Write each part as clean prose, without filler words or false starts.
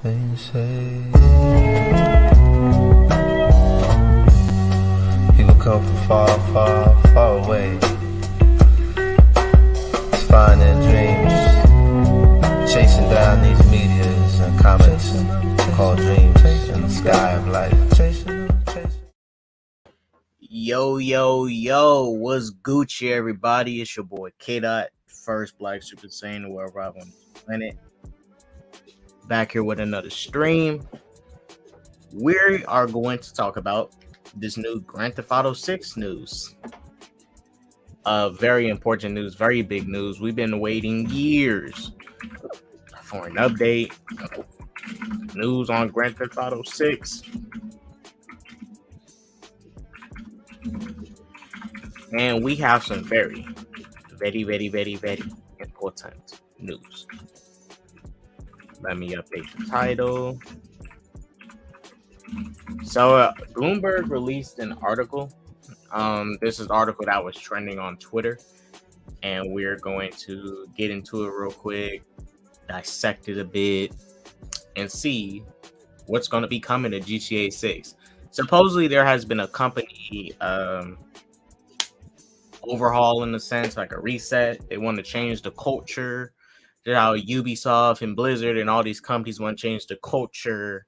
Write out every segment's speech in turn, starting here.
They say people come from far, far, far away to find their dreams, chasing down these meteors and comets called dreams in the sky of life. Yo, what's Gucci, everybody? It's your boy K-Dot, first Black Super Saiyan to arrive on the planet. Back here with another stream. We are going to talk about this new Grand Theft Auto 6 news. Very important news, very big news. We've been waiting years for an update. News on Grand Theft Auto 6. And we have some very important news. Let me update the title. So Bloomberg released an article. This is an article that was trending on Twitter, and we're going to get into it real quick, dissect it a bit, and see what's going to be coming to GTA 6. Supposedly there has been a company overhaul, in a sense, like a reset. They want to change the culture. How Ubisoft and Blizzard and all these companies want to change the culture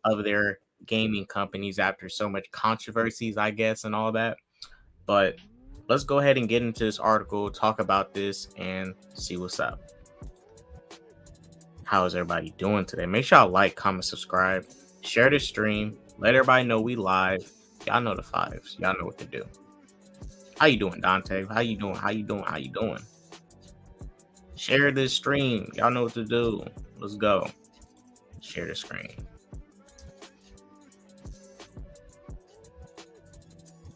of their gaming companies after so much controversies, I guess, and all that. But let's go ahead and get into this article, talk about this, and see what's up. How is everybody doing today? Make sure y'all like, comment, subscribe, share the stream, let everybody know we live. Y'all know the fives. Y'all know what to do. How you doing, Dante? How you doing? Share this stream. Y'all know what to do. Let's go. Share the screen.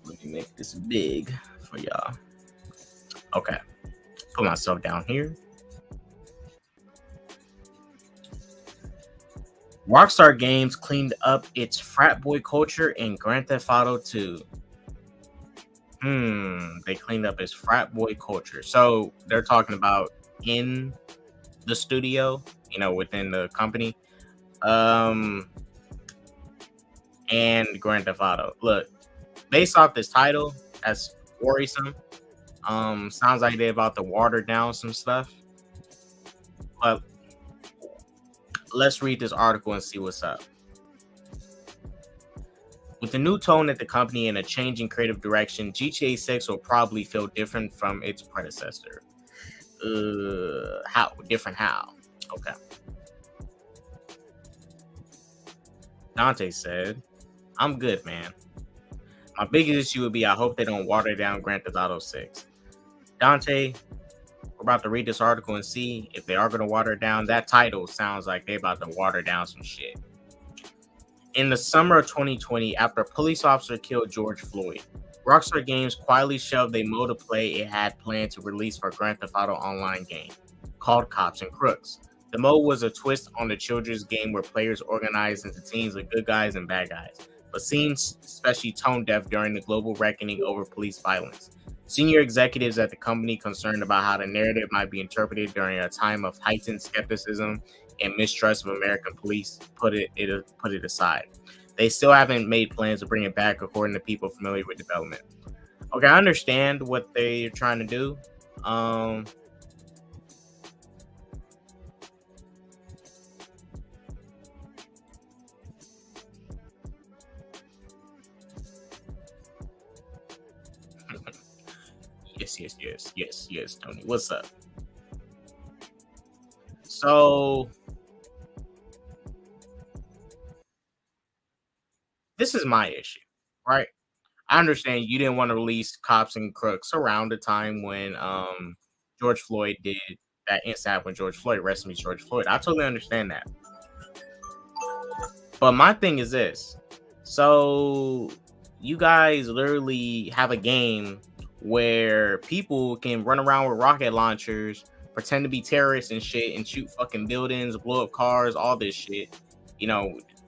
Let me make this big for y'all. Okay. Put myself down here. Rockstar Games cleaned up its frat boy culture in Grand Theft Auto 2. They cleaned up its frat boy culture. So they're talking about in the studio, within the company, and Grand Theft Auto. Look, based off this title, that's worrisome. Sounds like they're about to water down some stuff. But let's read this article and see what's up. With the new tone at the company and a change in creative direction, GTA 6 will probably feel different from its predecessor. How? Okay. Dante said, I'm good, man. My biggest issue would be I hope they don't water down Grand Theft Auto 6. Dante, we're about to read this article and see if they are going to water it down. That title sounds like they're about to water down some shit. In the summer of 2020, after a police officer killed George Floyd, Rockstar Games quietly shelved a mode of play it had planned to release for Grand Theft Auto Online game, called Cops and Crooks. The mode was a twist on the children's game where players organized into teams of good guys and bad guys, but seems especially tone deaf during the global reckoning over police violence. Senior executives at the company, concerned about how the narrative might be interpreted during a time of heightened skepticism and mistrust of American police, put it aside. They still haven't made plans to bring it back, according to people familiar with development. Okay, I understand what they're trying to do. Yes, Tony. What's up? So this is my issue, right? I understand you didn't want to release Cops and Crooks around the time when George Floyd did that incident when George Floyd, rest in peace, George Floyd. I totally understand that. But my thing is this. So you guys literally have a game where people can run around with rocket launchers, pretend to be terrorists and shit, and shoot fucking buildings, blow up cars, all this shit.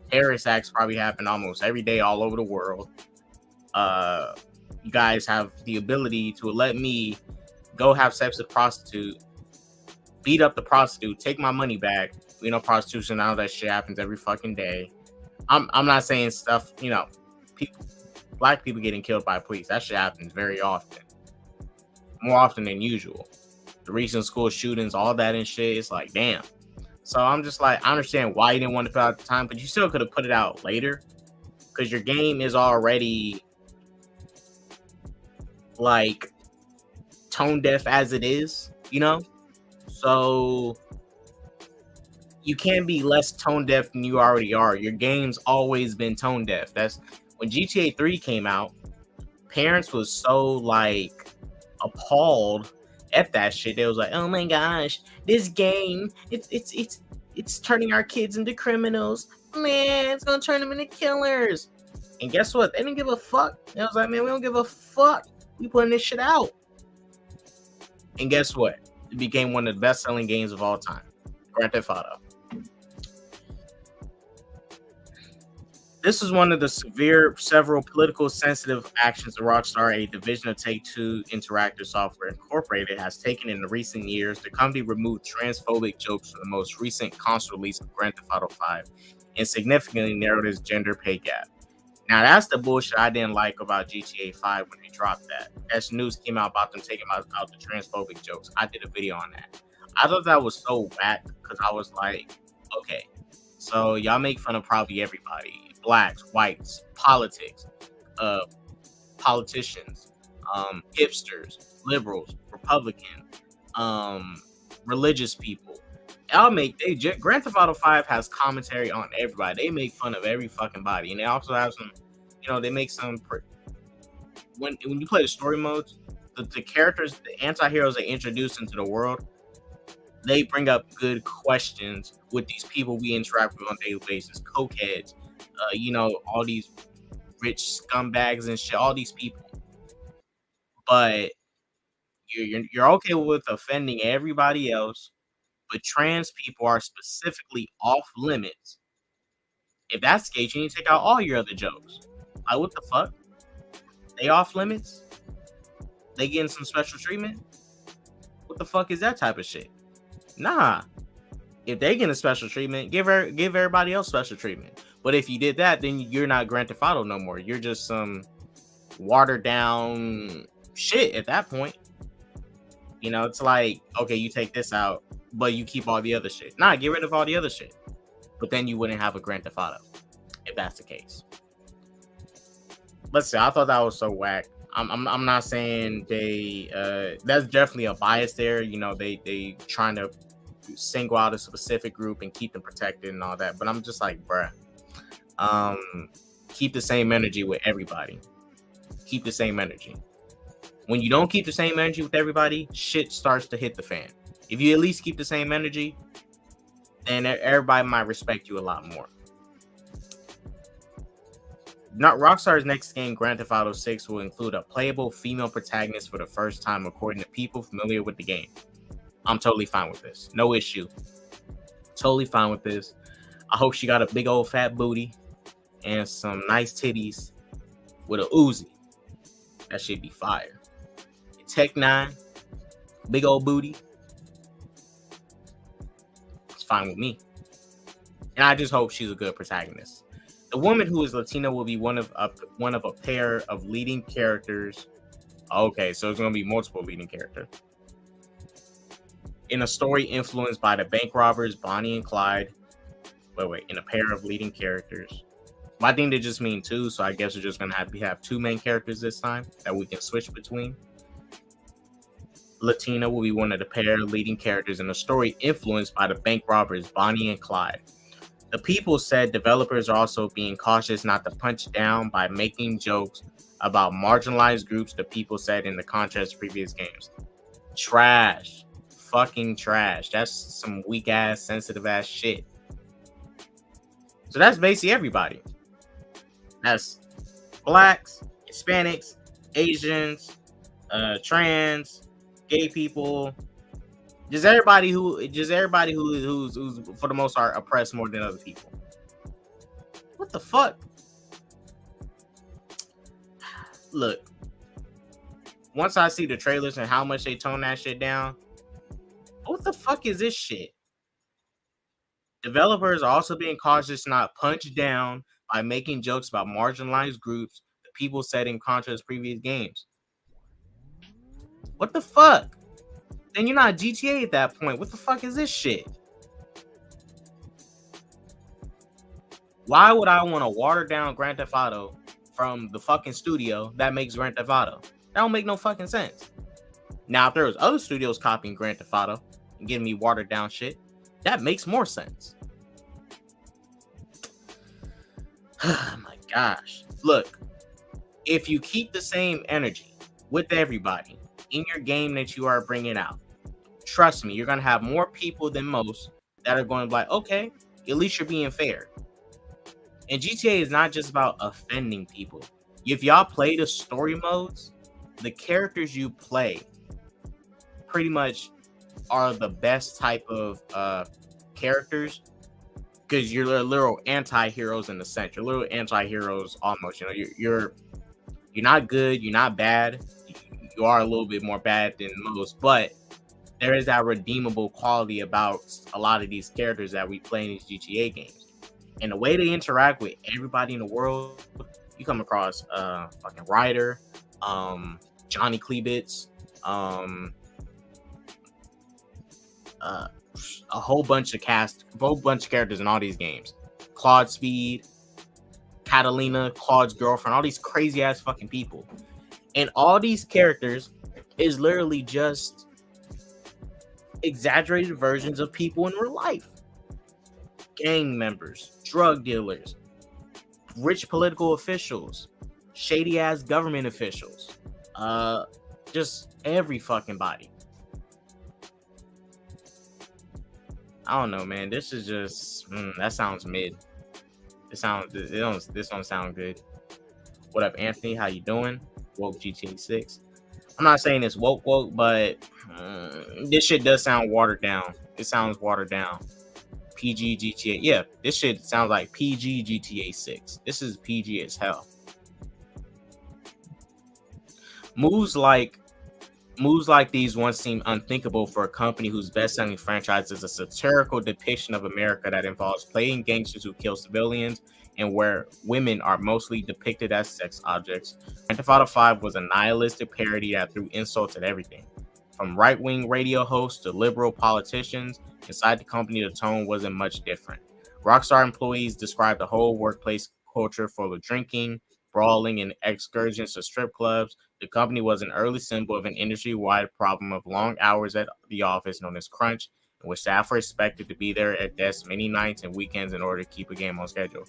Terrorist acts probably happen almost every day all over the world. You guys have the ability to let me go have sex with a prostitute, beat up the prostitute, take my money back, prostitution, all that shit happens every fucking day. I'm not saying stuff, people, black people getting killed by police. That shit happens very often, more often than usual. The recent school shootings, all that and shit. It's like, damn. So I'm just like, I understand why you didn't want to put it out at the time, but you still could have put it out later, because your game is already like tone deaf as it is, So you can't be less tone deaf than you already are. Your game's always been tone deaf. That's when GTA 3 came out. Parents was so like appalled at that shit. They was like, "Oh my gosh, this game, it's turning our kids into criminals. Man, it's gonna turn them into killers." And guess what? They didn't give a fuck. They was like, "Man, we don't give a fuck. We putting this shit out." And guess what? It became one of the best-selling games of all time. Grand Theft Auto. This is one of the several political sensitive actions that Rockstar, a division of Take-Two Interactive Software Incorporated, has taken in the recent years. The company removed transphobic jokes from the most recent console release of Grand Theft Auto 5 and significantly narrowed its gender pay gap. Now, that's the bullshit I didn't like about GTA 5 when they dropped that. As news came out about them taking out the transphobic jokes, I did a video on that. I thought that was so whack because I was like, okay, so y'all make fun of probably everybody. Blacks, whites, politics, politicians, hipsters, liberals, Republicans, religious people. Grand Theft Auto 5 has commentary on everybody. They make fun of every fucking body, and they also have some, they make some. When you play the story modes, the characters, the anti-heroes they introduce into the world, they bring up good questions with these people we interact with on a daily basis, cokeheads, all these rich scumbags and shit, all these people. But you're okay with offending everybody else, but trans people are specifically off limits. If that's the case, you need to take out all your other jokes. Like, what the fuck? They off limits? They getting some special treatment? What the fuck is that type of shit? Nah. If they get a special treatment, give everybody else special treatment. But if you did that, then you're not Grand Theft Auto no more. You're just some watered down shit at that point. It's like, okay, you take this out, but you keep all the other shit. Nah, get rid of all the other shit. But then you wouldn't have a Grand Theft Auto, if that's the case. Let's see, I thought that was so whack. I'm not saying that's definitely a bias there. They trying to single out a specific group and keep them protected and all that. But I'm just like, bruh, keep the same energy with everybody. Keep the same energy. When you don't keep the same energy with everybody, shit starts to hit the fan. If you at least keep the same energy, then everybody might respect you a lot more. Rockstar's next game, Grand Theft Auto 6, will include a playable female protagonist for the first time, according to people familiar with the game. I'm totally fine with this. No issue. Totally fine with this. I hope she got a big old fat booty and some nice titties with a Uzi. That should be fire. Tech 9, big old booty. It's fine with me. And I just hope she's a good protagonist. The woman who is Latina will be one of a pair of leading characters. Okay, so it's going to be multiple leading characters. In a story influenced by the bank robbers Bonnie and Clyde. In a pair of leading characters. I think they just mean two, so I guess we're just going to have two main characters this time that we can switch between. Latina will be one of the pair of leading characters in a story influenced by the bank robbers Bonnie and Clyde. The people said developers are also being cautious not to punch down by making jokes about marginalized groups, the people said in the contrast to previous games. Trash. Fucking trash. That's some weak ass, sensitive ass shit. So that's basically everybody. That's blacks, Hispanics, Asians, trans, gay people, just everybody who's for the most part oppressed more than other people. What the fuck? Look, once I see the trailers and how much they tone that shit down, what the fuck is this shit? Developers are also being cautious not punched down by making jokes about marginalized groups, the people setting Contra's previous games. What the fuck? Then you're not GTA at that point. What the fuck is this shit? Why would I want to water down Grand Theft Auto from the fucking studio that makes Grand Theft Auto? That don't make no fucking sense. Now, if there was other studios copying Grand Theft Auto and giving me watered down shit, that makes more sense. Oh my gosh. Look, if you keep the same energy with everybody in your game that you are bringing out, trust me, you're going to have more people than most that are going to be like, okay, at least you're being fair. And GTA is not just about offending people. If y'all play the story modes, the characters you play pretty much are the best type of characters, because you're literal anti-heroes in a sense. You're little anti-heroes almost. You know, you're not good, you're not bad. You are a little bit more bad than most, but there is that redeemable quality about a lot of these characters that we play in these GTA games. And the way they interact with everybody in the world, you come across fucking Ryder, Johnny Cleebits, a whole bunch of characters in all these games. Claude Speed, Catalina, Claude's girlfriend, all these crazy ass fucking people. And all these characters is literally just exaggerated versions of people in real life. Gang members, drug dealers, rich political officials, shady ass government officials, just every fucking body. I don't know, man. This is just that sounds mid. This don't sound good. What up, Anthony? How you doing? Woke GTA 6. I'm not saying it's woke, but this shit does sound watered down. It sounds watered down. PG GTA. Yeah, this shit sounds like PG GTA 6. This is PG as hell. Moves like these once seemed unthinkable for a company whose best-selling franchise is a satirical depiction of America that involves playing gangsters who kill civilians and where women are mostly depicted as sex objects. Grand Theft Auto 5 was a nihilistic parody that threw insults at everything. From right-wing radio hosts to liberal politicians, inside the company, the tone wasn't much different. Rockstar employees described the whole workplace culture full of drinking, brawling, and excursions to strip clubs. The company was an early symbol of an industry-wide problem of long hours at the office known as crunch, in which staff were expected to be there at desks many nights and weekends in order to keep a game on schedule.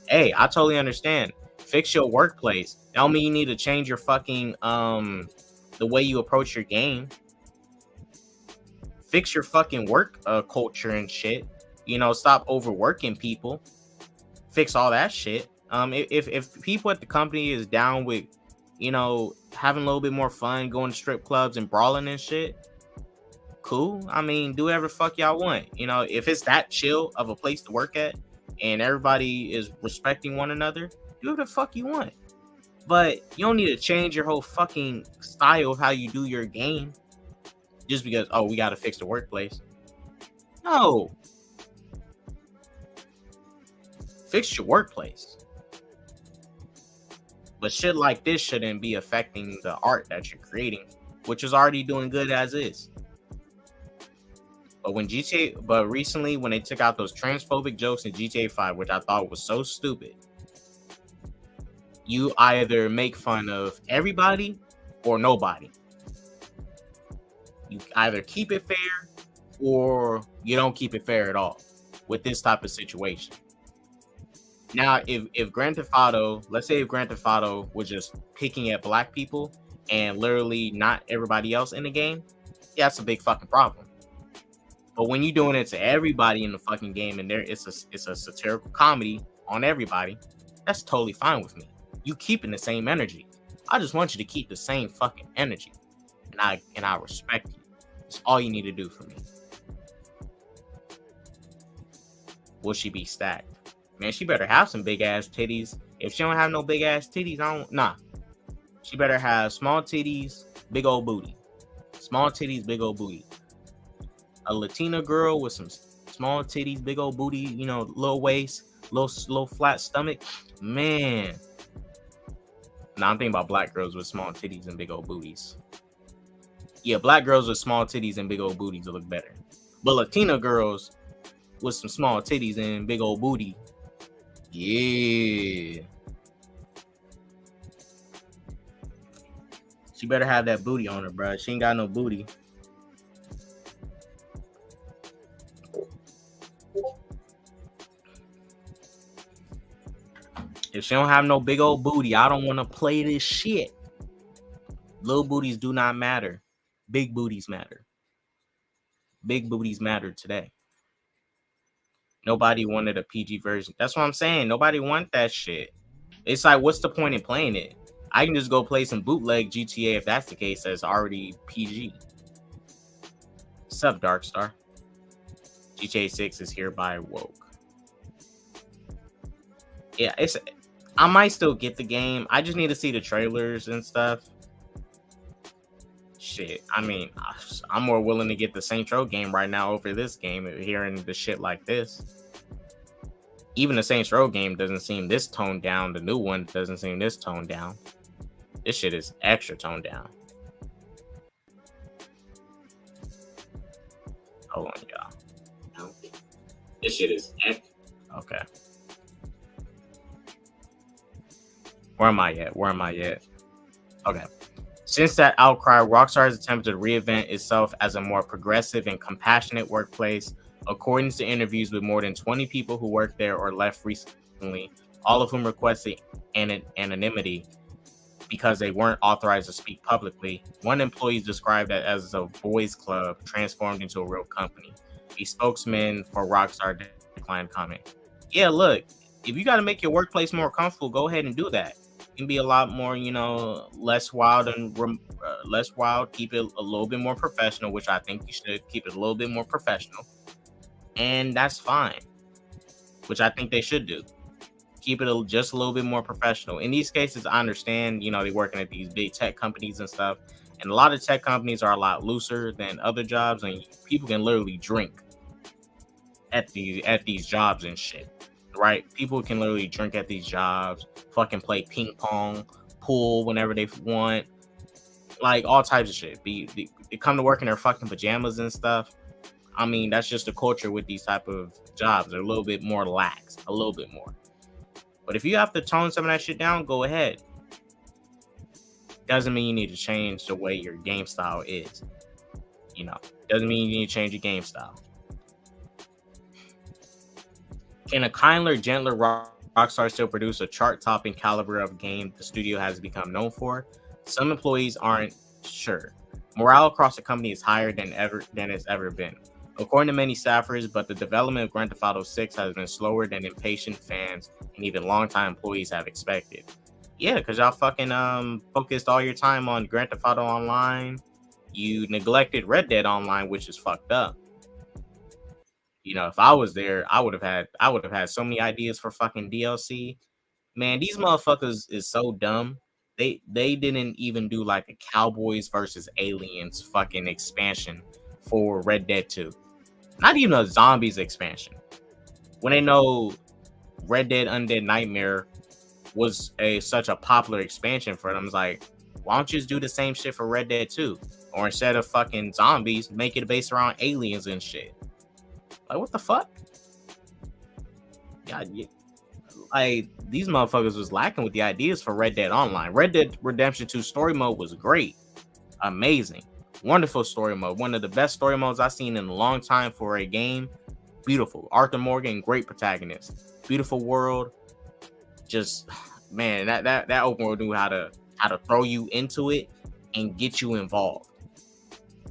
Hey, I totally understand. Fix your workplace. That don't mean you need to change your fucking the way you approach your game. Fix your fucking work culture and shit. You know, stop overworking people. Fix all that shit. If people at the company is down with, you know, having a little bit more fun, going to strip clubs and brawling and shit, cool. I mean, do whatever the fuck y'all want. You know, if it's that chill of a place to work at and everybody is respecting one another, do whatever the fuck you want. But you don't need to change your whole fucking style of how you do your game just because, oh, we got to fix the workplace. No. Fix your workplace. But shit like this shouldn't be affecting the art that you're creating, which is already doing good as is. But recently when they took out those transphobic jokes in GTA 5, which I thought was so stupid, you either make fun of everybody or nobody. You either keep it fair or you don't keep it fair at all with this type of situation. Now, if Grand Theft Auto, let's say if Grand Theft Auto was just picking at black people and literally not everybody else in the game, yeah, that's a big fucking problem. But when you're doing it to everybody in the fucking game and it's a satirical comedy on everybody, that's totally fine with me. You keeping the same energy. I just want you to keep the same fucking energy. And I respect you. It's all you need to do for me. Will she be stacked? Man, she better have some big ass titties. If she don't have no big ass titties, she better have small titties, big old booty. Small titties, big old booty. A Latina girl with some small titties, big old booty, you know, little waist, little flat stomach. Man. Nah, I'm thinking about black girls with small titties and big old booties. Yeah, black girls with small titties and big old booties will look better. But Latina girls with some small titties and big old booty. Yeah. She better have that booty on her, bro. She ain't got no booty. If she don't have no big old booty, I don't want to play this shit. Little booties do not matter. Big booties matter. Big booties matter today. Nobody wanted a PG version. That's what I'm saying. Nobody want that shit. It's like, what's the point in playing it? I can just go play some bootleg GTA if that's the case. That's already PG. Sup, Darkstar? GTA 6 is hereby woke. Yeah, I might still get the game. I just need to see the trailers and stuff. Shit, I mean, I'm more willing to get the Saints Row game right now over this game, hearing the shit like this. Even the Saints Row game doesn't seem this toned down. The new one doesn't seem this toned down. This shit is extra toned down. Hold on, y'all. This shit is extra. Okay. Where am I at? Okay. Since that outcry, Rockstar has attempted to reinvent itself as a more progressive and compassionate workplace. According to interviews with more than 20 people who worked there or left recently, all of whom requested anonymity because they weren't authorized to speak publicly, one employee described it as a boys' club transformed into a real company. A spokesman for Rockstar declined comment. Yeah, look, if you got to make your workplace more comfortable, go ahead and do that. It can be a lot more, you know, less wild and less wild. Keep it a little bit more professional, which I think you should keep it a little bit more professional. And that's fine, which I think they should do. Keep it just a little bit more professional. In these cases, I understand, you know, they're working at these big tech companies and stuff. And a lot of tech companies are a lot looser than other jobs. And people can literally drink at these jobs and shit, right? People can literally drink at these jobs, fucking play ping pong, pool whenever they want, like all types of shit. They come to work in their fucking pajamas and stuff. I mean, that's just the culture with these type of jobs. They're a little bit more lax, a little bit more. But if you have to tone some of that shit down, go ahead. Doesn't mean you need to change the way your game style is. You know, doesn't mean you need to change your game style. Can a kinder, gentler Rockstar still produce a chart-topping caliber of game the studio has become known for? Some employees aren't sure. Morale across the company is higher than it's ever been, according to many staffers, but the development of Grand Theft Auto 6 has been slower than impatient fans and even longtime employees have expected. Yeah, because y'all fucking focused all your time on Grand Theft Auto Online. You neglected Red Dead Online, which is fucked up. You know, if I was there, I would have had so many ideas for fucking DLC. Man, these motherfuckers is so dumb. They didn't even do like a Cowboys versus Aliens fucking expansion for Red Dead 2. Not even a zombies expansion. When they know Red Dead Undead Nightmare was such a popular expansion for them, it's like, why don't you just do the same shit for Red Dead 2? Or instead of fucking zombies, make it based around aliens and shit. Like, what the fuck? Yeah, like, these motherfuckers was lacking with the ideas for Red Dead Online. Red Dead Redemption 2 story mode was great. Amazing. Wonderful story mode. One of the best story modes I've seen in a long time for a game. Beautiful. Arthur Morgan, great protagonist. Beautiful world. Just, man, that open world knew how to throw you into it and get you involved.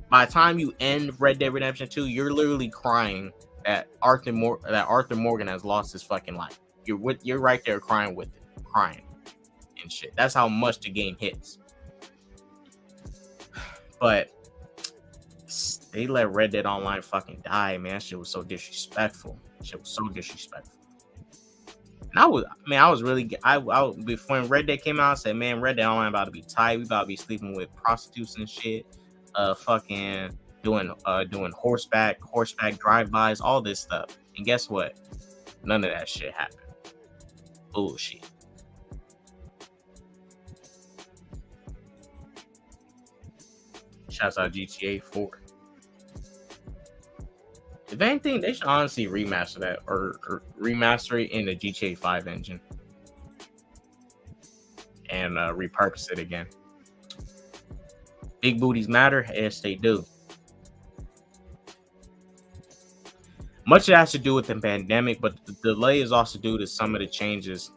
By the time you end Red Dead Redemption 2, you're literally crying that Arthur Morgan has lost his fucking life. You're right there crying with it, crying and shit. That's how much the game hits. But they let Red Dead Online fucking die, man. That shit was so disrespectful. And I was really, before Red Dead came out, I said, man, Red Dead Online about to be tight. We about to be sleeping with prostitutes and shit. Fucking doing horseback drive-bys, all this stuff. And guess what? None of that shit happened. Bullshit. Shouts out GTA 4. If anything, they should honestly remaster that or remaster it in the GTA 5 engine and repurpose it again. Big booties matter? Yes, they do. Much of that has to do with the pandemic, but the delay is also due to some of the changes.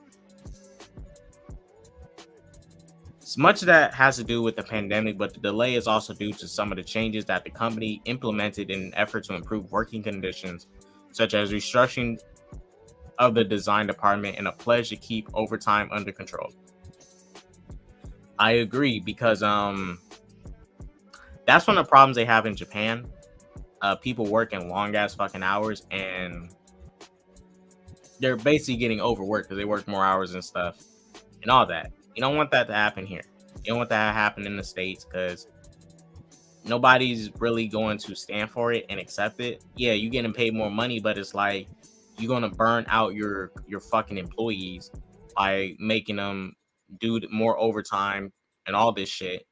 Much of that has to do with the pandemic, but the delay is also due to some of the changes that the company implemented in an effort to improve working conditions, such as restructuring of the design department and a pledge to keep overtime under control. I agree, because that's one of the problems they have in Japan. People working long ass fucking hours, and they're basically getting overworked because they work more hours and stuff and all that. You don't want that to happen here. You don't want that to happen in the States, because nobody's really going to stand for it and accept it. Yeah, you're getting paid more money, but it's like you're going to burn out your fucking employees by making them do more overtime and all this shit.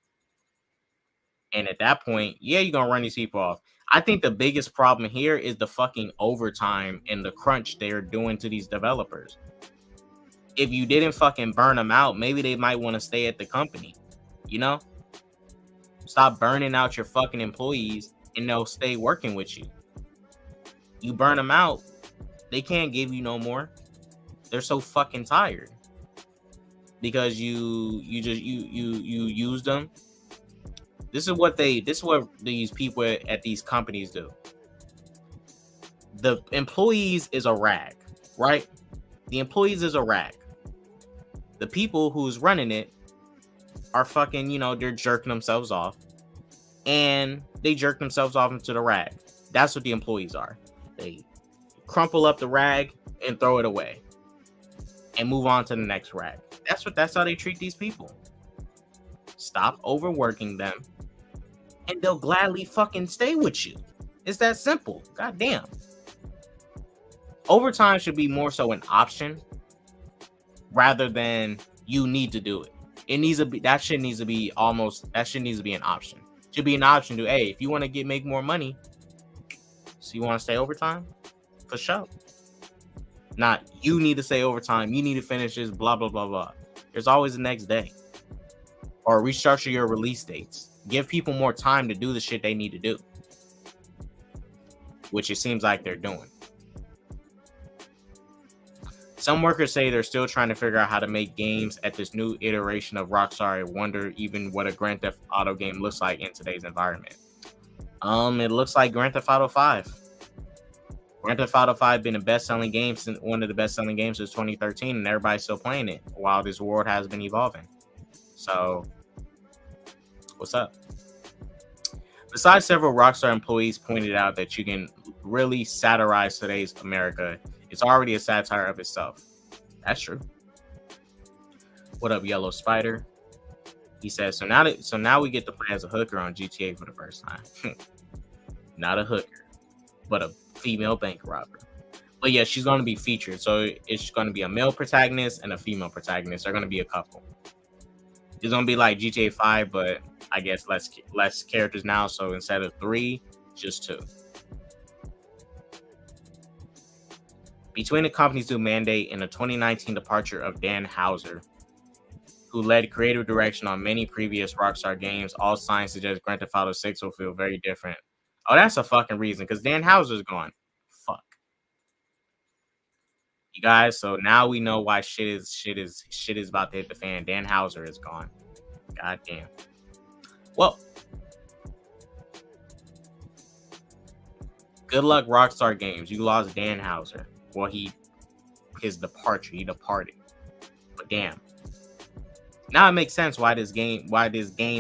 And at that point, yeah, you're going to run these people off. I think the biggest problem here is the fucking overtime and the crunch they're doing to these developers. If you didn't fucking burn them out, maybe they might want to stay at the company. You know? Stop burning out your fucking employees and they'll stay working with you. You burn them out, they can't give you no more. They're so fucking tired because you use them. This is what these people at these companies do. The employees is a rag, right? The employees is a rag. The people who's running it are fucking, they're jerking themselves off, and they jerk themselves off into the rag. That's what the employees are. They crumple up the rag and throw it away and move on to the next rag. That's how they treat these people. Stop overworking them and they'll gladly fucking stay with you. It's that simple. God damn. Overtime should be more so an option rather than you need to do it. That shit needs to be an option. Should be an option to, hey, if you want to make more money, so you want to stay overtime, for sure. Not you need to stay overtime, you need to finish this, blah blah blah blah. There's always the next day. Or restructure your release dates. Give people more time to do the shit they need to do, which it seems like they're doing. Some workers say they're still trying to figure out how to make games at this new iteration of Rockstar and wonder even what a Grand Theft Auto game looks like in today's environment. It looks like Grand Theft Auto 5. Grand Theft Auto 5 been one of the best-selling games since 2013, and everybody's still playing it while this world has been evolving. So, what's up? Besides, several Rockstar employees pointed out that you can really satirize today's America. It's already a satire of itself. That's true. What up, Yellow Spider? He says, so now we get to play as a hooker on GTA for the first time. Not a hooker, but a female bank robber. But yeah, she's going to be featured. So it's going to be a male protagonist and a female protagonist. They're going to be a couple. It's going to be like GTA 5, but I guess less characters now. So instead of 3, just 2. Between the companies due mandate and the 2019 departure of Dan Houser, who led creative direction on many previous Rockstar games, all signs suggest Grand Theft Auto 6 will feel very different. Oh, that's a fucking reason, because Dan Houser's gone. Fuck. You guys, so now we know why shit is about to hit the fan. Dan Houser is gone. God damn. Well, good luck, Rockstar Games. You lost Dan Houser. Well, his departure. He departed. But damn. Now it makes sense why this game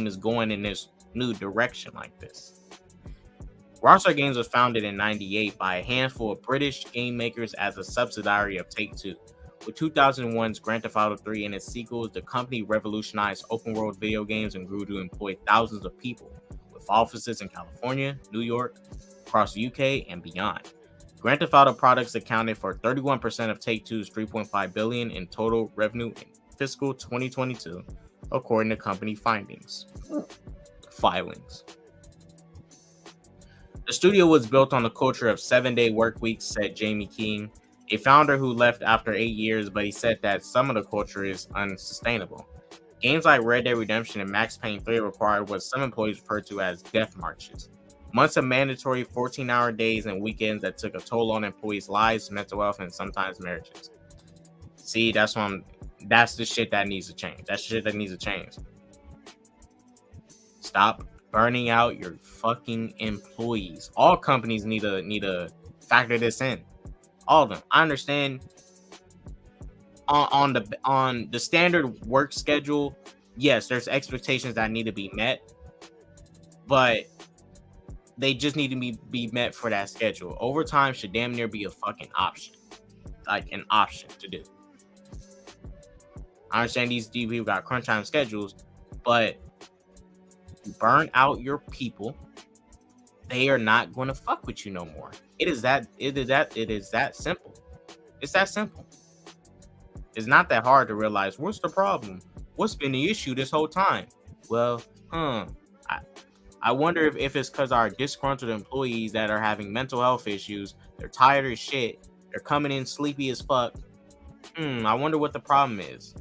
is going in this new direction like this. Rockstar Games was founded in '98 by a handful of British game makers as a subsidiary of Take-Two. With 2001's Grand Theft Auto 3 and its sequels, the company revolutionized open-world video games and grew to employ thousands of people, with offices in California, New York, across the UK, and beyond. Grand Theft Auto products accounted for 31% of Take-Two's $3.5 billion in total revenue in fiscal 2022, according to company filings. The studio was built on the culture of 7-day work weeks, said Jamie King, a founder who left after 8 years, but he said that some of the culture is unsustainable. Games like Red Dead Redemption and Max Payne 3 required what some employees refer to as death marches. Months of mandatory 14-hour days and weekends that took a toll on employees' lives, mental health, and sometimes marriages. See, that's the shit that needs to change. That's shit that needs to change. Stop burning out your fucking employees. All companies need to factor this in. All of them. I understand on the standard work schedule, yes, there's expectations that need to be met, but they just need to be met for that schedule. Overtime should damn near be a fucking option. Like an option to do. I understand these people got crunch time schedules, but burn out your people, they are not going to fuck with you no more. It is that simple. It's that simple. It's not that hard to realize what's the problem. What's been the issue this whole time? Well, I wonder if it's because our disgruntled employees that are having mental health issues, they're tired as shit, they're coming in sleepy as fuck. I wonder what the problem is.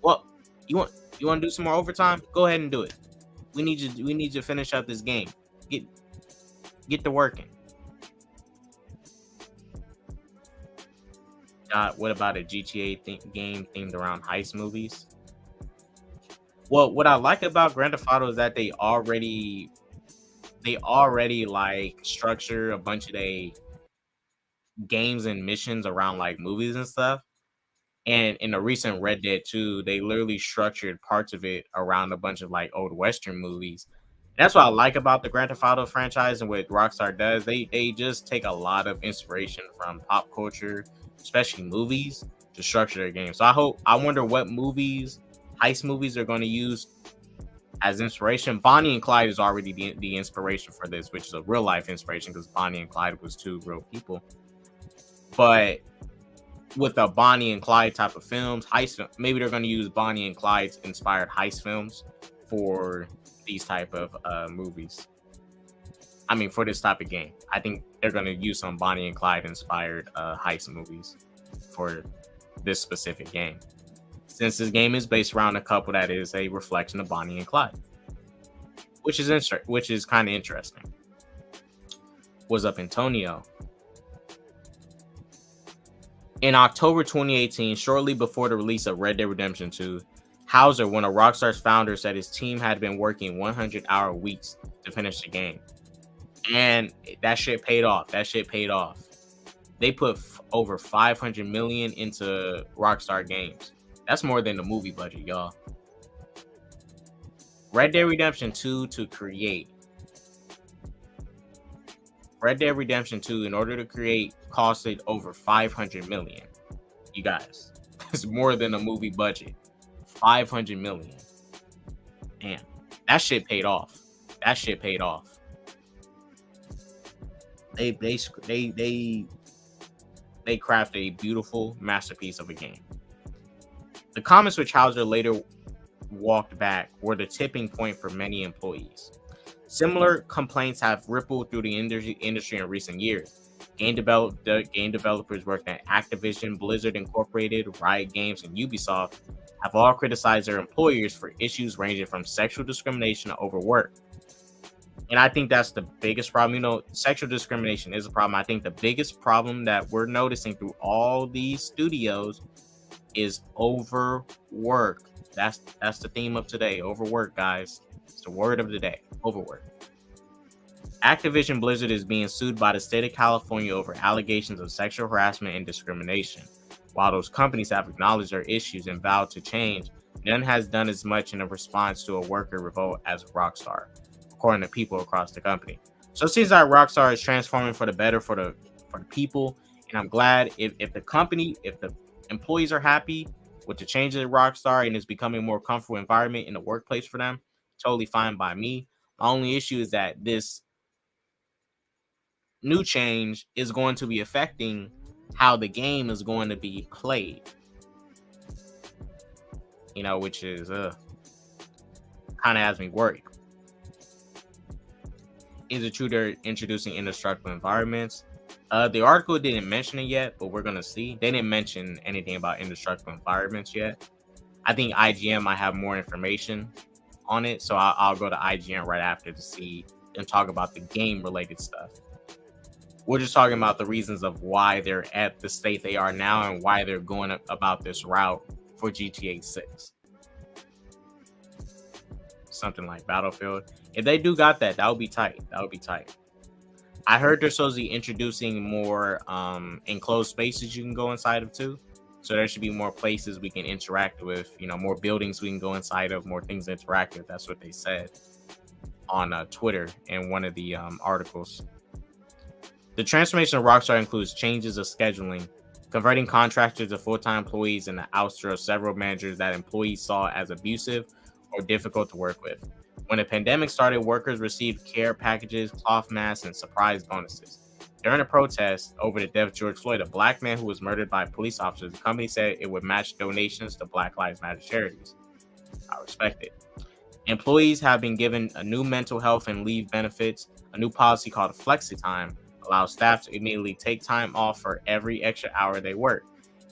Well, you want to do some more overtime? Go ahead and do it. We need you to finish up this game. Get to working. What about a GTA game themed around heist movies? Well, what I like about Grand Theft Auto is that they already like structure a bunch of games and missions around like movies and stuff. And in the recent Red Dead 2, they literally structured parts of it around a bunch of like old Western movies. That's what I like about the Grand Theft Auto franchise and what Rockstar does. They just take a lot of inspiration from pop culture, especially movies, to structure their games. So I wonder what heist movies are going to use as inspiration. Bonnie and Clyde is already the inspiration for this, which is a real life inspiration because Bonnie and Clyde was two real people. But with a Bonnie and Clyde type of films, maybe they're going to use Bonnie and Clyde's inspired heist films for these type of movies. I mean, for this type of game, I think they're going to use some Bonnie and Clyde inspired heist movies for this specific game, since this game is based around a couple that is a reflection of Bonnie and Clyde, which is kind of interesting. What's up, Antonio? In October 2018, shortly before the release of Red Dead Redemption 2, Hauser, one of Rockstar's founders, said his team had been working 100-hour weeks to finish the game. And that shit paid off. They put over $500 million into Rockstar games. That's more than the movie budget, y'all. Red Dead Redemption 2 in order to create costed over $500 million. You guys, it's more than a movie budget. $500 million. Damn, that shit paid off. They crafted a beautiful masterpiece of a game. The comments which Hauser later walked back were the tipping point for many employees. Similar complaints have rippled through the industry in recent years. Game developers working at Activision, Blizzard Incorporated, Riot Games, and Ubisoft have all criticized their employers for issues ranging from sexual discrimination to overwork. And I think that's the biggest problem. You know, sexual discrimination is a problem. I think the biggest problem that we're noticing through all these studios is overwork. That's the theme of today. Overwork, guys. It's the word of the day. Overwork. Activision Blizzard is being sued by the state of California over allegations of sexual harassment and discrimination. While those companies have acknowledged their issues and vowed to change, none has done as much in a response to a worker revolt as Rockstar, according to people across the company. So it seems like Rockstar is transforming for the better for the people, and I'm glad if the employees are happy with the changes at Rockstar and it's becoming a more comfortable environment in the workplace for them, totally fine by me. My only issue is that this new change is going to be affecting how the game is going to be played. Which is kind of has me worried. Is it true they're introducing indestructible environments? The article didn't mention it yet, but we're gonna see. They didn't mention anything about indestructible environments yet. I think IGN might have more information on it, so I'll go to IGN right after to see and talk about the game-related stuff. We're just talking about the reasons of why they're at the state they are now and why they're going about this route for GTA 6. Something like Battlefield. If they do got that would be tight. That would be tight. I heard they're supposed to be introducing more enclosed spaces you can go inside of too. So there should be more places we can interact with, more buildings we can go inside of, more things to interact with. That's what they said on Twitter in one of the articles. The transformation of Rockstar includes changes of scheduling, converting contractors to full-time employees, and the ouster of several managers that employees saw as abusive or difficult to work with. When the pandemic started, workers received care packages, cloth masks, and surprise bonuses. During a protest over the death of George Floyd, a black man who was murdered by police officers, the company said it would match donations to Black Lives Matter charities. I respect it. Employees have been given a new mental health and leave benefits. A new policy called Flexi Time allows staff to immediately take time off for every extra hour they work.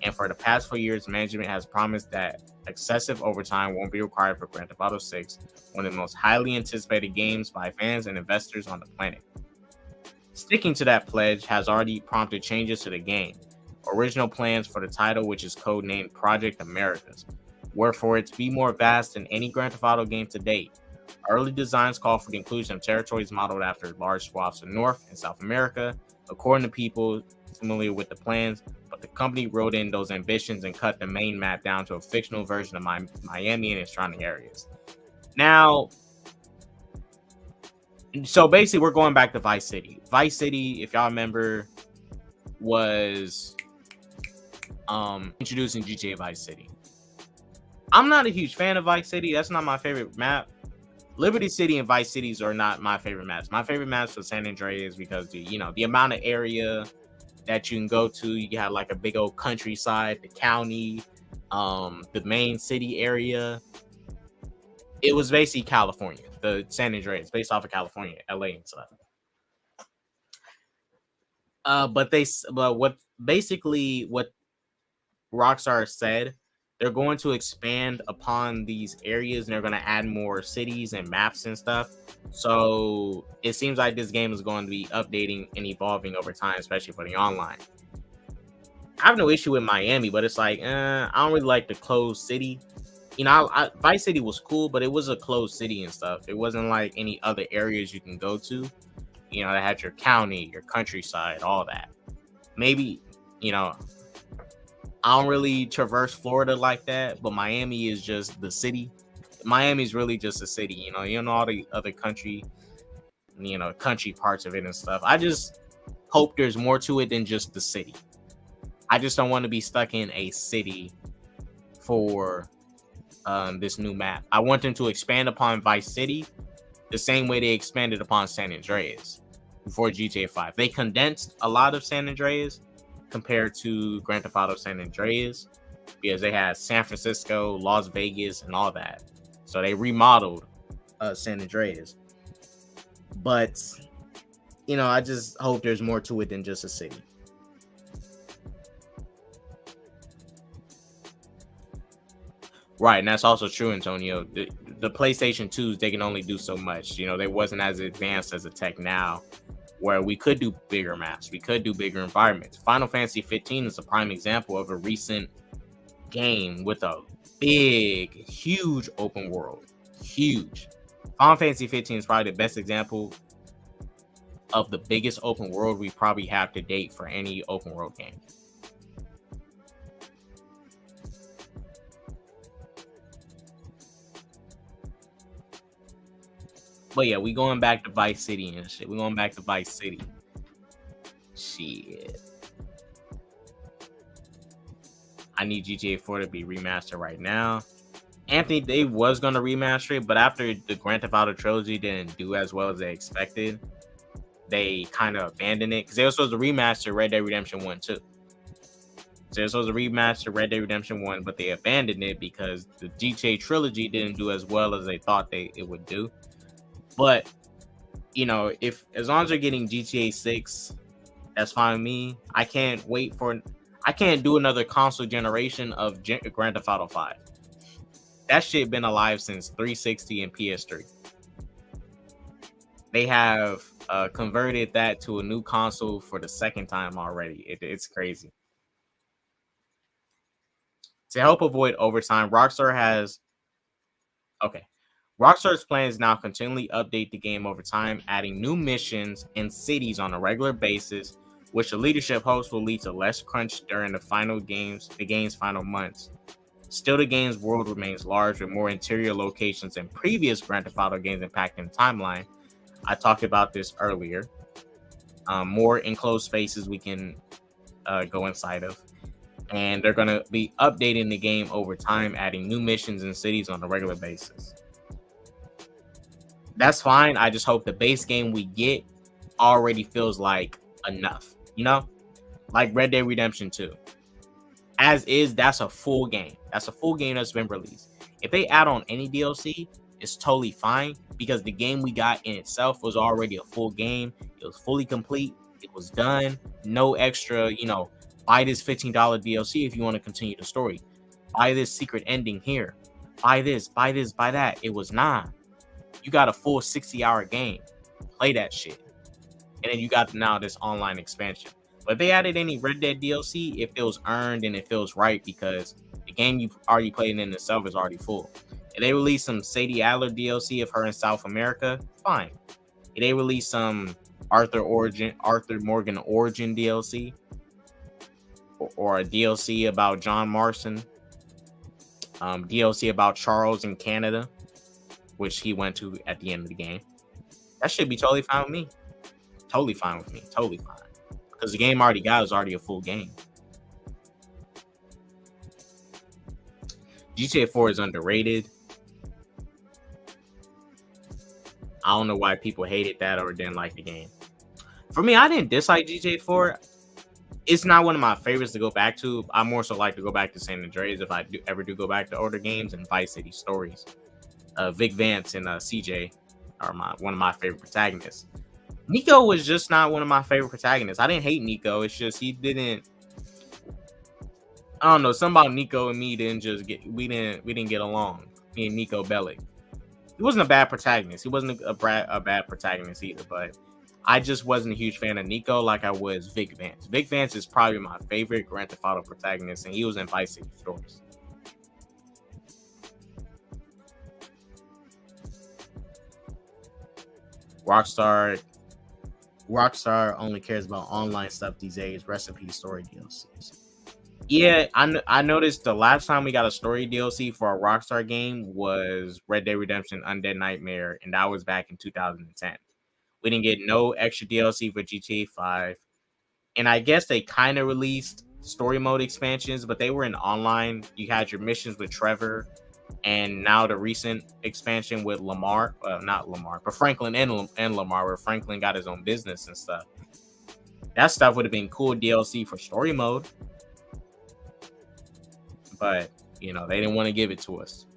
And for the past 4 years, management has promised that excessive overtime won't be required for Grand Theft Auto 6, one of the most highly anticipated games by fans and investors on the planet. Sticking to that pledge has already prompted changes to the game. Original plans for the title, which is codenamed Project Americas, were for it to be more vast than any Grand Theft Auto game to date. Early designs call for the inclusion of territories modeled after large swaths of North and South America, according to people familiar with the plans, but the company wrote in those ambitions and cut the main map down to a fictional version of Miami and its surrounding areas. Now, so basically, we're going back to Vice City. Vice City, if y'all remember, was introducing GTA Vice City. I'm not a huge fan of Vice City. That's not my favorite map. Liberty City and Vice Cities are not my favorite maps. My favorite maps was San Andreas because the amount of area that you can go to. You have like a big old countryside, the county, the main city area. It was basically California. The San Andreas, based off of California, LA and stuff. But what Rockstar said, they're going to expand upon these areas and they're going to add more cities and maps and stuff. So it seems like this game is going to be updating and evolving over time, especially for the online. I have no issue with Miami, but it's like, I don't really like the closed city. Vice City was cool, but it was a closed city and stuff. It wasn't like any other areas you can go to. That had your county, your countryside, all that. Maybe, I don't really traverse Florida like that, but Miami is just the city. Miami is really just a city, you know all the other country parts of it and stuff. I just hope there's more to it than just the city. I just don't want to be stuck in a city for this new map. I want them to expand upon Vice City the same way they expanded upon San Andreas before GTA 5. They condensed a lot of San Andreas compared to Grand Theft Auto San Andreas because they had San Francisco, Las Vegas, and all that. So they remodeled San Andreas. But, I just hope there's more to it than just a city. Right, and that's also true, Antonio. The PlayStation 2s, they can only do so much. They wasn't as advanced as the tech now, where we could do bigger maps, we could do bigger environments. Final Fantasy 15 is a prime example of a recent game with a big, huge open world. Huge. Final Fantasy 15 is probably the best example of the biggest open world we probably have to date for any open world game. But yeah, we going back to Vice City and shit. We going back to Vice City. Shit. I need GTA 4 to be remastered right now. Anthony, they was gonna remaster it, but after the Grand Theft Auto trilogy didn't do as well as they expected, they kind of abandoned it because they were supposed to remaster Red Dead Redemption 1 too. So they were supposed to remaster Red Dead Redemption 1, but they abandoned it because the GTA trilogy didn't do as well as they thought it would do. But you know, if as long as they're getting GTA 6, that's fine with me. I can't do another console generation of Grand Theft Auto 5. That shit been alive since 360 and PS3. They have converted that to a new console for the second time already. It's crazy. To help avoid overtime, Rockstar's plan is now continually update the game over time, adding new missions and cities on a regular basis, which the leadership hopes will lead to less crunch during the game's final months. Still, the game's world remains large with more interior locations than previous Grand Theft Auto games impacting the timeline. I talked about this earlier. More enclosed spaces we can go inside of. And they're going to be updating the game over time, adding new missions and cities on a regular basis. That's fine. I just hope the base game we get already feels like enough. You know? Like Red Dead Redemption 2. As is, that's a full game. That's a full game that's been released. If they add on any DLC, it's totally fine because the game we got in itself was already a full game. It was fully complete. It was done. No extra, buy this $15 DLC if you want to continue the story. Buy this secret ending here. Buy this, buy that. It was not. You got a full 60-hour game. Play that shit. And then you got now this online expansion. But if they added any Red Dead DLC, it feels earned and it feels right because the game you already played in itself is already full. If they release some Sadie Adler DLC of her in South America, fine. If they release some Arthur Morgan Origin DLC, or a DLC about John Marston, DLC about Charles in Canada, which he went to at the end of the game, that should be totally fine with me. Totally fine with me. Totally fine. Because the game already got is already a full game. GTA 4 is underrated. I don't know why people hated that or didn't like the game. For me, I didn't dislike GTA 4. It's not one of my favorites to go back to. I more so like to go back to San Andreas if I ever do go back to older games and Vice City Stories. Vic Vance and CJ are one of my favorite protagonists. Nico was just not one of my favorite protagonists. I didn't hate Nico. It's just he didn't. I don't know. Something about Nico and me didn't get along. Me and Nico Bellic. He wasn't a bad protagonist. He wasn't a bad protagonist either. But I just wasn't a huge fan of Nico like I was Vic Vance. Vic Vance is probably my favorite Grand Theft Auto protagonist, and he was in Vice City Stories. Rockstar only cares about online stuff these days. Recipe story DLCs. Yeah, I noticed the last time we got a story DLC for a Rockstar game was Red Dead Redemption Undead Nightmare, and that was back in 2010. We didn't get no extra DLC for GTA 5. And I guess they kind of released story mode expansions, but they were in online. You had your missions with Trevor, and now the recent expansion with Lamar, not Lamar, but Franklin and Lamar, where Franklin got his own business and stuff. That stuff would have been cool DLC for story mode. But, they didn't want to give it to us.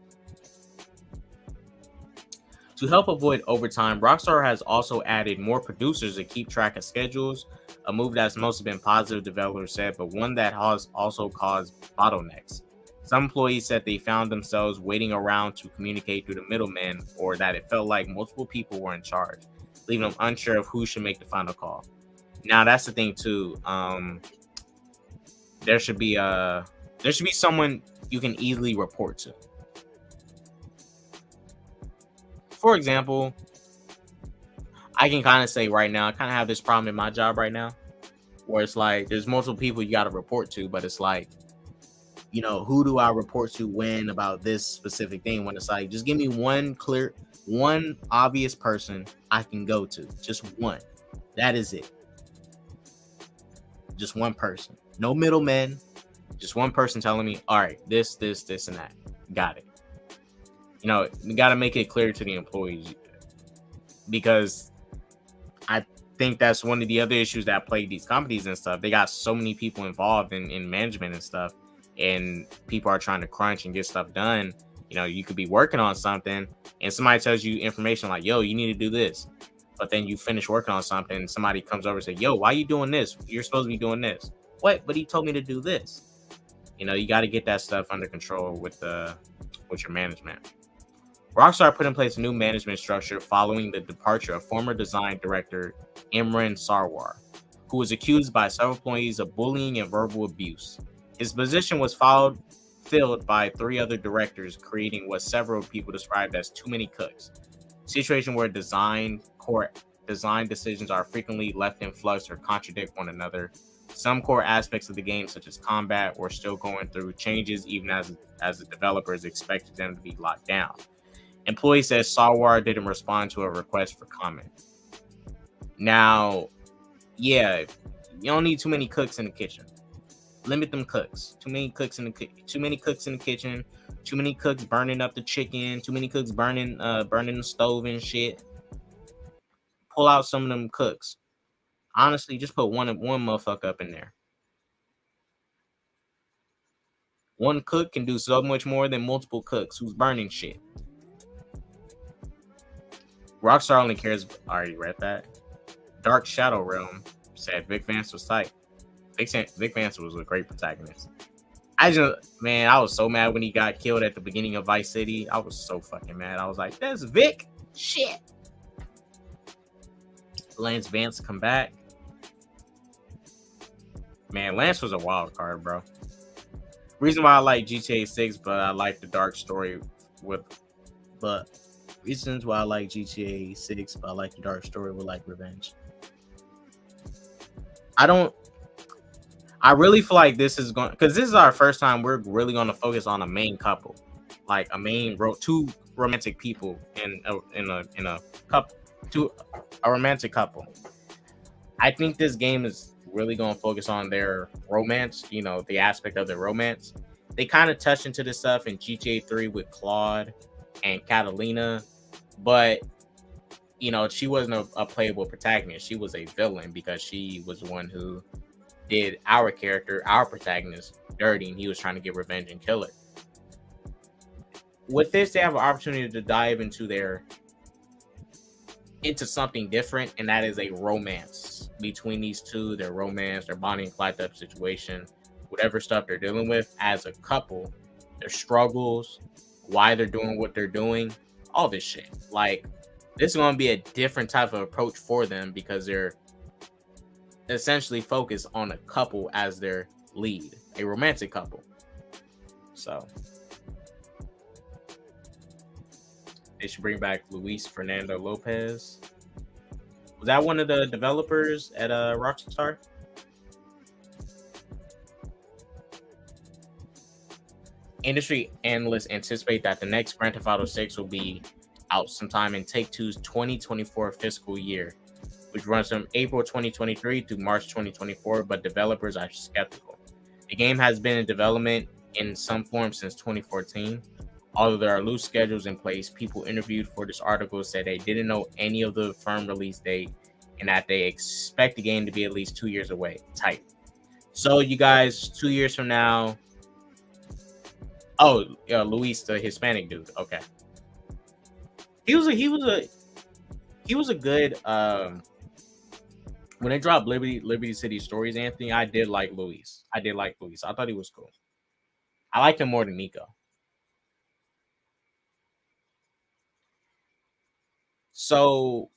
To help avoid overtime, Rockstar has also added more producers to keep track of schedules, a move that's mostly been positive, developers said, but one that has also caused bottlenecks. Some employees said they found themselves waiting around to communicate through the middleman, or that it felt like multiple people were in charge, leaving them unsure of who should make the final call. Now, that's the thing, too. There should be someone you can easily report to. For example, I can kind of say right now, I kind of have this problem in my job right now, where it's like there's multiple people you got to report to, but it's like, who do I report to when about this specific thing? When it's like, just give me one obvious person I can go to. Just one. That is it. Just one person. No middlemen. Just one person telling me, all right, this, and that. Got it. we got to make it clear to the employees, because I think that's one of the other issues that plague these companies and stuff. They got so many people involved in management and stuff, and people are trying to crunch and get stuff done. You could be working on something and somebody tells you information like, yo, you need to do this. But then you finish working on something and somebody comes over and says, yo, why are you doing this? You're supposed to be doing this. What? But he told me to do this. You got to get that stuff under control with your management. Rockstar put in place a new management structure following the departure of former design director Imran Sarwar, who was accused by several employees of bullying and verbal abuse. His position was filled by 3 other directors, creating what several people described as too many cooks. A situation where core design decisions are frequently left in flux or contradict one another. Some core aspects of the game, such as combat, were still going through changes, even as the developers expected them to be locked down. Employee says Sarwar didn't respond to a request for comment. Now, yeah, you don't need too many cooks in the kitchen. Limit them cooks. Too many cooks in the kitchen. Too many cooks burning up the chicken. Too many cooks burning the stove and shit. Pull out some of them cooks. Honestly, just put one motherfucker up in there. One cook can do so much more than multiple cooks who's burning shit. Rockstar only cares. I already read that. Dark Shadow Realm said Vic Vance was tight. Vic Vance was a great protagonist. I was so mad when he got killed at the beginning of Vice City. I was so fucking mad. I was like, that's Vic? Shit. Lance Vance come back. Man, Lance was a wild card, bro. Reason why I like GTA 6, but I like the dark story reasons why I like GTA 6, but I like the dark story with like revenge. I really feel like this is going, because this is our first time we're really going to focus on a main couple, like two romantic people in a couple, a romantic couple. I think this game is really going to focus on their romance, the aspect of their romance. They kind of touched into this stuff in GTA 3 with Claude and Catalina, but she wasn't a playable protagonist. She was a villain because she was the one who did our protagonist, dirty, and he was trying to get revenge and kill her. With this, they have an opportunity to dive into something different, and that is a romance between these two. Their romance, their Bonnie and Clyde type situation, whatever stuff they're dealing with as a couple, their struggles, why they're doing what they're doing, all this shit. Like, this is going to be a different type of approach for them because they're essentially focused on a couple as their lead, a romantic couple. So they should bring back Luis Fernando Lopez. Was that one of the developers at Rockstar? Industry analysts anticipate that the next Grand Theft Auto 6 will be out sometime in Take-Two's 2024 fiscal year, which runs from April 2023 to March 2024, but developers are skeptical. The game has been in development in some form since 2014. Although there are loose schedules in place, people interviewed for this article said they didn't know any of the firm release date and that they expect the game to be at least 2 years away. Tight. So you guys, 2 years from now. Oh, Luis, the Hispanic dude. Okay. He was a good when they dropped Liberty City Stories, Anthony, I did like Luis. I thought he was cool. I liked him more than Nico. So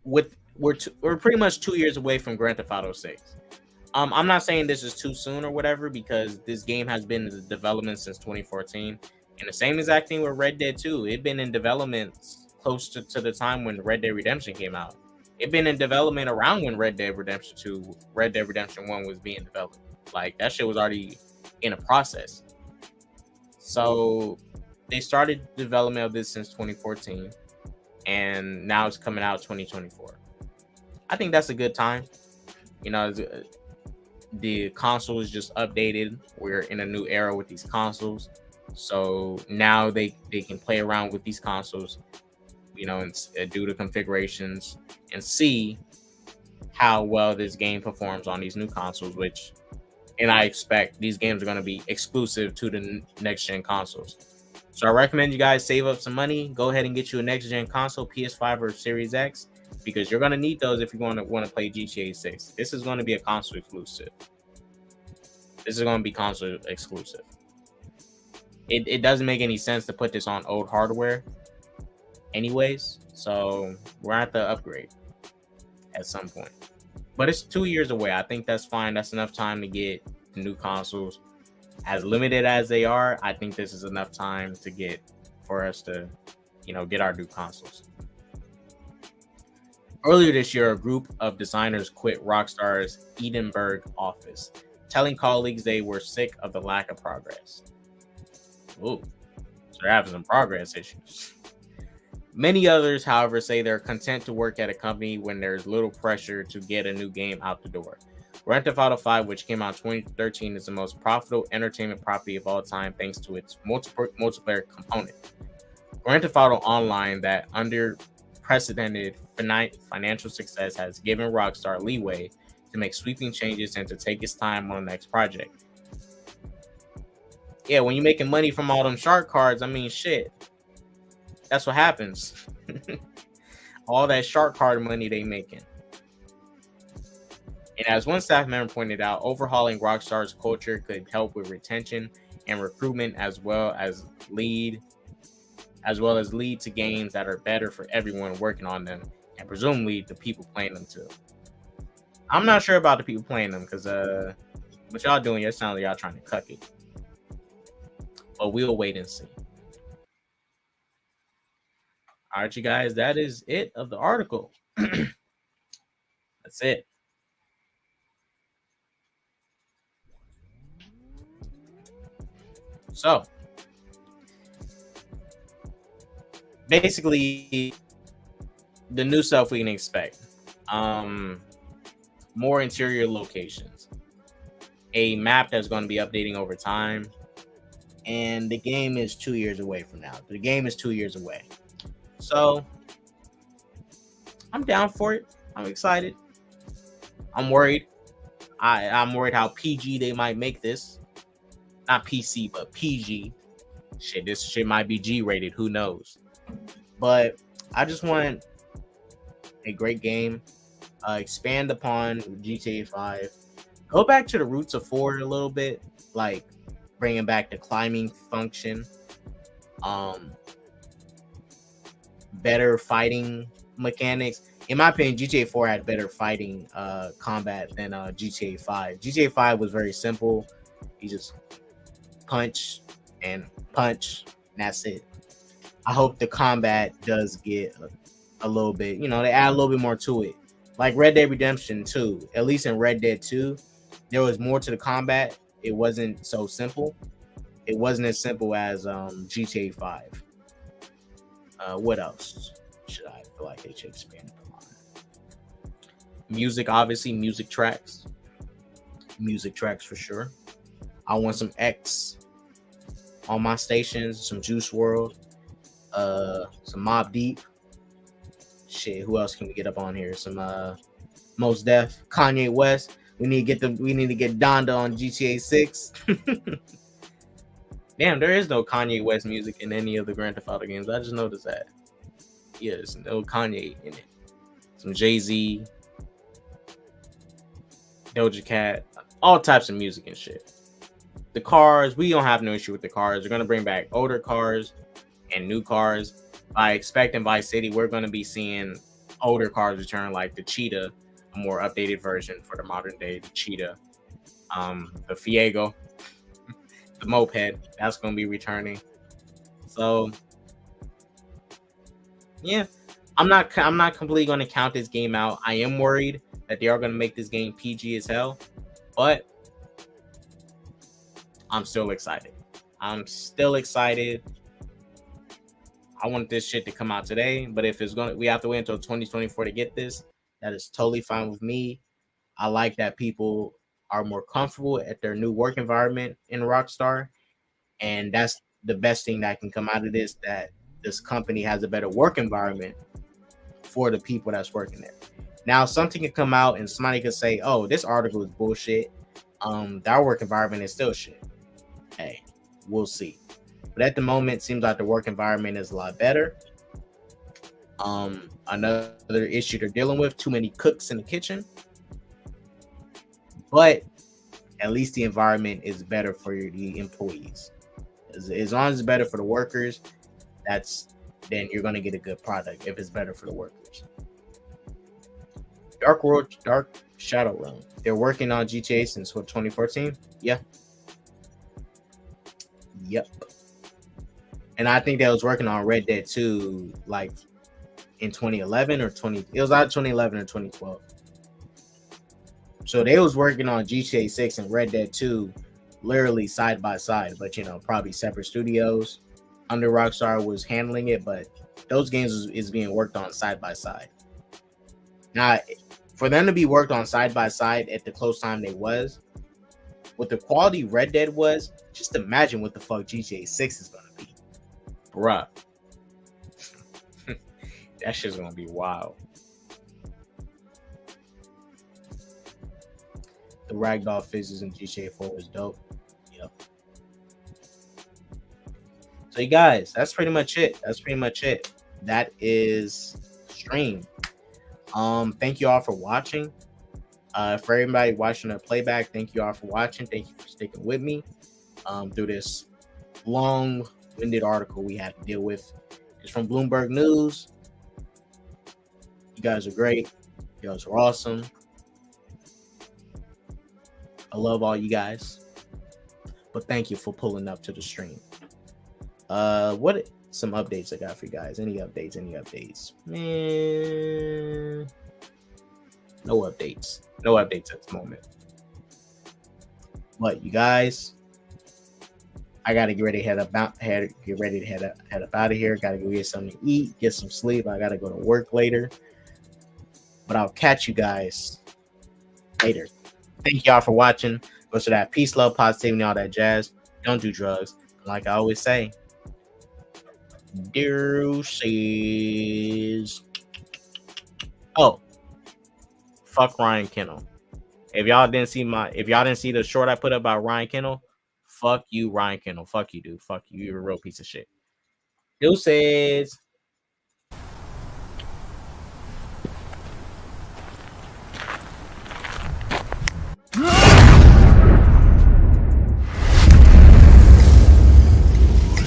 we're pretty much 2 years away from Grand Theft Auto 6. I'm not saying this is too soon or whatever, because this game has been in development since 2014. And the same exact thing with Red Dead 2. It'd been in development close to the time when Red Dead Redemption came out. It'd been in development around when Red Dead Redemption 1 was being developed. Like, that shit was already in a process. So they started development of this since 2014, and now it's coming out 2024. I think that's a good time. The console is just updated. We're in a new era with these consoles. So now they can play around with these consoles, and do the configurations and see how well this game performs on these new consoles. And I expect these games are going to be exclusive to the next gen consoles. So I recommend you guys save up some money, go ahead and get you a next gen console, PS5 or Series X, because you're going to need those if you're going to want to play GTA 6. This is going to be a console exclusive. This is going to be console exclusive. It doesn't make any sense to put this on old hardware anyways, so we're at the upgrade at some point. But it's 2 years away. I think that's fine. That's enough time to get the new consoles. As limited as they are, I think this is enough time for us to, get our new consoles. Earlier this year, a group of designers quit Rockstar's Edinburgh office, telling colleagues they were sick of the lack of progress. Ooh, so they're having some progress issues. Many others, however, say they're content to work at a company when there's little pressure to get a new game out the door. Grand Theft Auto 5, which came out in 2013, is the most profitable entertainment property of all time thanks to its multiplayer component. Grand Theft Auto Online, that unprecedented financial success, has given Rockstar leeway to make sweeping changes and to take its time on the next project. Yeah, when you're making money from all them shark cards, I mean, shit. That's what happens. All that shark card money they making. And as one staff member pointed out, overhauling Rockstar's culture could help with retention and recruitment, as well as lead to games that are better for everyone working on them, and presumably the people playing them too. I'm not sure about the people playing them, because what y'all doing, it sounds like y'all trying to cuck it. But we'll wait and see. All right, you guys, that is it of the article. That's it. So, basically, the new stuff we can expect. More interior locations. A map that's going to be updating over time. And the game is 2 years away from now. The game is 2 years away. So, I'm down for it. I'm excited. I'm worried. I'm worried how PG they might make this. Not PC, but PG. Shit, this shit might be G-rated. Who knows? But I just want a great game. Expand upon GTA 5. Go back to the roots of 4 a little bit. Like, bringing back the climbing function. Better fighting mechanics. In my opinion, GTA 4 had better fighting combat than GTA 5. GTA 5 was very simple. You just punch, and that's it. I hope the combat does get a little bit, they add a little bit more to it. Like Red Dead Redemption 2, at least in Red Dead 2, there was more to the combat. It wasn't so simple. It wasn't as simple as GTA 5. What else should I feel like they should expand upon? Music, obviously, music tracks for sure. I want some X on my stations, some Juice WRLD, some Mobb Deep. Shit, who else can we get up on here? Some Mos Def, Kanye West. We need to get Donda on GTA 6. Damn, there is no Kanye West music in any of the Grand Theft Auto games. I just noticed that. Yeah, there's no Kanye in it. Some Jay-Z, Doja Cat, all types of music and shit. The cars, we don't have no issue with the cars. They're gonna bring back older cars and new cars. I expect in Vice City we're gonna be seeing older cars return, like the Cheetah, a more updated version for the modern day, the Cheetah, the Fiego, the Moped, that's gonna be returning. So yeah, I'm not completely gonna count this game out. I am worried that they are gonna make this game PG as hell, but I'm still excited. I want this shit to come out today, but if we have to wait until 2024 to get this, that is totally fine with me. I like that people are more comfortable at their new work environment in Rockstar, and the best thing that can come out of this, that this company has a better work environment for the people that's working there. Now, something can come out and somebody could say, "Oh, this article is bullshit. That work environment is still shit." Hey, we'll see. But at the moment, it seems like the work environment is a lot better. Another issue they're dealing with: too many cooks in the kitchen. But at least the environment is better for the employees. As long as it's better for the workers, then you're gonna get a good product if it's better for the workers. Dark Shadow Realm. They're working on GTA since 2014. Yeah. Yep. And I think they was working on Red Dead 2 like in 2011 or 20. It was either 2011 or 2012. So they was working on GTA 6 and Red Dead 2 literally side by side, but probably separate studios. Under Rockstar was handling it, but those games is being worked on side by side. Now, for them to be worked on side by side at the close time they was, with the quality Red Dead was, just imagine what the fuck GTA 6 is gonna be. Bruh. That shit's gonna be wild. The ragdoll physics in GTA 4 is dope. Yep. So you guys, that's pretty much it. That is stream. Thank you all for watching. For everybody watching the playback, thank you all for watching. Thank you for sticking with me through this long-winded article we had to deal with. It's from Bloomberg News. You guys are great. You guys are awesome. I love all you guys. But thank you for pulling up to the stream. What some updates I got for you guys? Any updates? Man, no updates at the moment. But you guys, I gotta get ready to head up out of here. Gotta go get something to eat, get some sleep. I gotta go to work later. But I'll catch you guys later. Thank y'all for watching. Go to that peace, love, positivity, all that jazz. Don't do drugs. Like I always say, deuces. Oh, fuck Ryan Kennel. If y'all didn't see the short I put up about Ryan Kennel, fuck you, Ryan Kennel. Fuck you, dude. Fuck you. You're a real piece of shit. Deuces.